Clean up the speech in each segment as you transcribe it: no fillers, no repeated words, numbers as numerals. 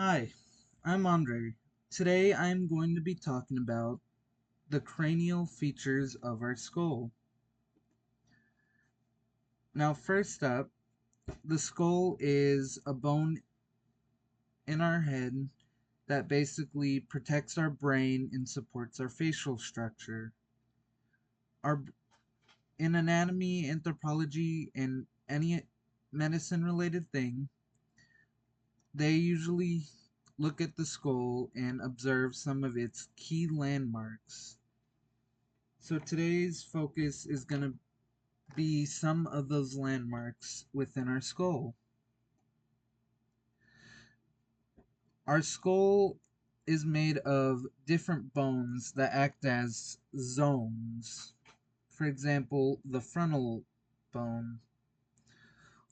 Hi, I'm Andre. Today I'm going to be talking about the cranial features of our skull. Now, first up, the skull is a bone in our head that basically protects our brain and supports our facial structure. Our In anatomy, anthropology, and any medicine related thing, they usually look at the skull and observe some of its key landmarks. So today's focus is going to be some of those landmarks within our skull. Our skull is made of different bones that act as zones. For example, the frontal bone,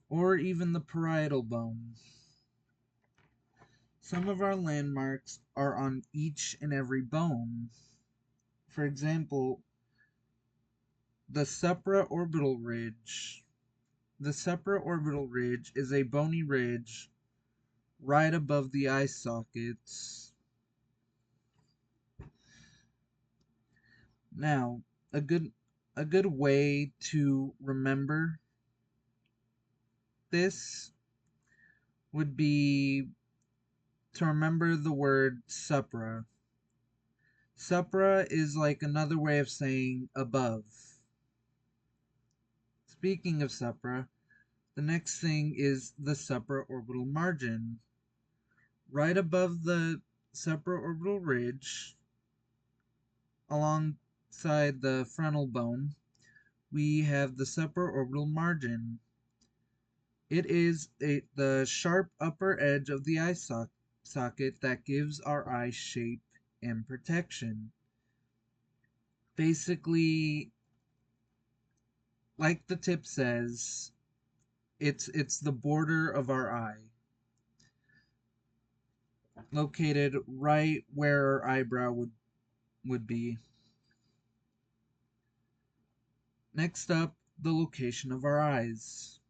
or even the parietal bone. Some of our landmarks are on each and every bone. For example, the supraorbital ridge. The supraorbital ridge is a bony ridge right above the eye sockets. Now, a good way to remember this would be to remember the word supra. Supra is like another way of saying above. Speaking of supra, the next thing is the supraorbital margin. Right above the supraorbital ridge, alongside the frontal bone, we have the supraorbital margin. It is the sharp upper edge of the eye socket that gives our eye shape and protection. Basically, like the tip says, it's the border of our eye, located right where our eyebrow would be. Next up, the location of our eyes.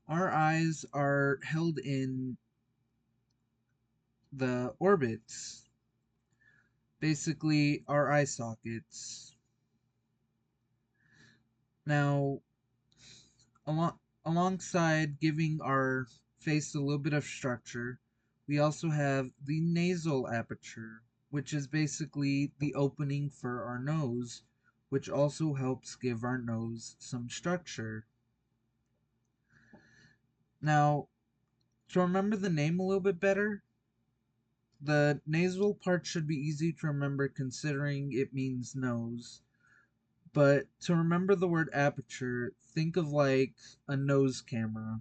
Our eyes are held in the orbits, basically our eye sockets. Now, alongside giving our face a little bit of structure, we also have the nasal aperture, which is basically the opening for our nose, which also helps give our nose some structure. Now, to remember the name a little bit better, the nasal part should be easy to remember considering it means nose. But to remember the word aperture, think of like a nose camera.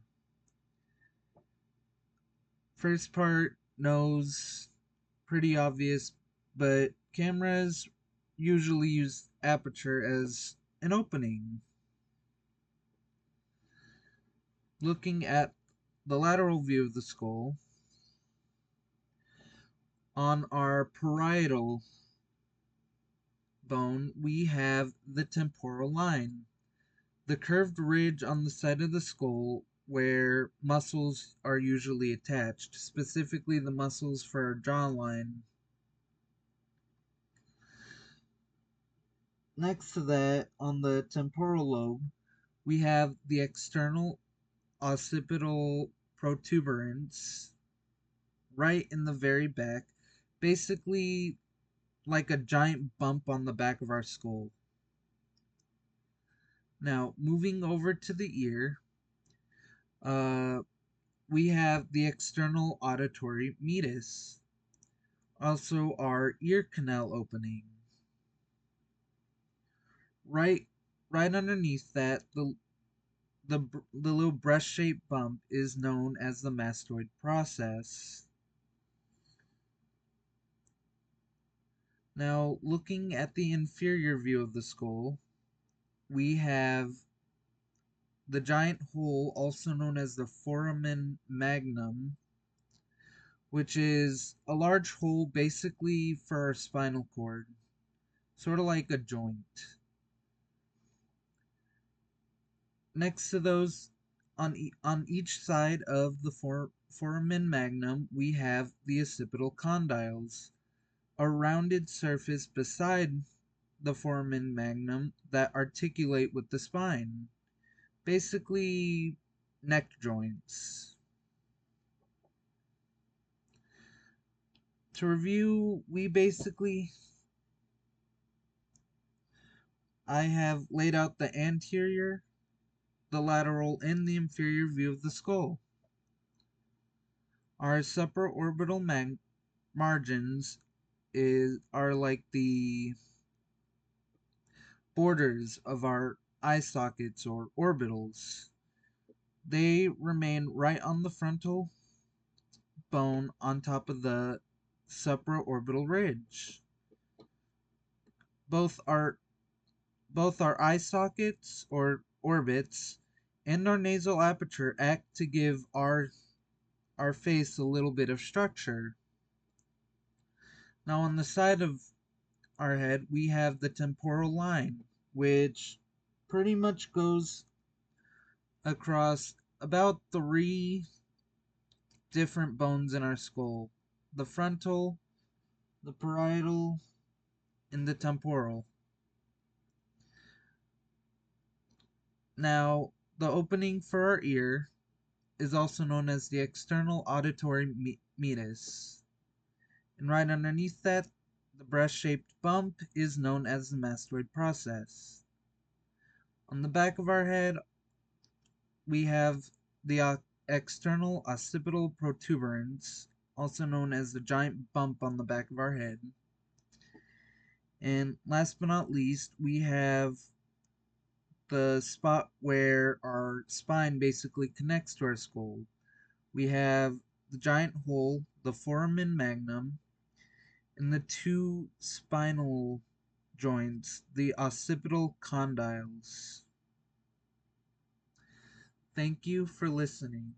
First part, nose, pretty obvious, but cameras usually use aperture as an opening. Looking at the lateral view of the skull, on our parietal bone, we have the temporal line, the curved ridge on the side of the skull where muscles are usually attached, specifically the muscles for our jawline. Next to that, on the temporal lobe, we have the external occipital protuberance right in the very back, basically like a giant bump on the back of our skull. Now, moving over to the ear, uh, we have the external auditory meatus, also our ear canal opening. Right, right underneath that, the little breast-shaped bump is known as the mastoid process. Now, looking at the inferior view of the skull, we have the giant hole, also known as the foramen magnum, which is a large hole basically for our spinal cord, sort of like a joint. Next to those, on each side of the foramen magnum, we have the occipital condyles, a rounded surface beside the foramen magnum that articulate with the spine. Basically, neck joints. To review, I have laid out the anterior, the lateral, and the inferior view of the skull. Our supraorbital margins are like the borders of our eye sockets or orbitals. They remain right on the frontal bone on top of the supraorbital ridge. Both our eye sockets or orbits and our nasal aperture act to give our face a little bit of structure. Now on the side of our head we have the temporal line, which pretty much goes across about 3 different bones in our skull: the frontal, the parietal, and the temporal. Now, the opening for our ear is also known as the external auditory meatus. And right underneath that, the breast-shaped bump is known as the mastoid process. On the back of our head, we have the external occipital protuberance, also known as the giant bump on the back of our head. And last but not least, we have the spot where our spine basically connects to our skull. We have the giant hole, the foramen magnum, and the 2 spinal joints, the occipital condyles. Thank you for listening.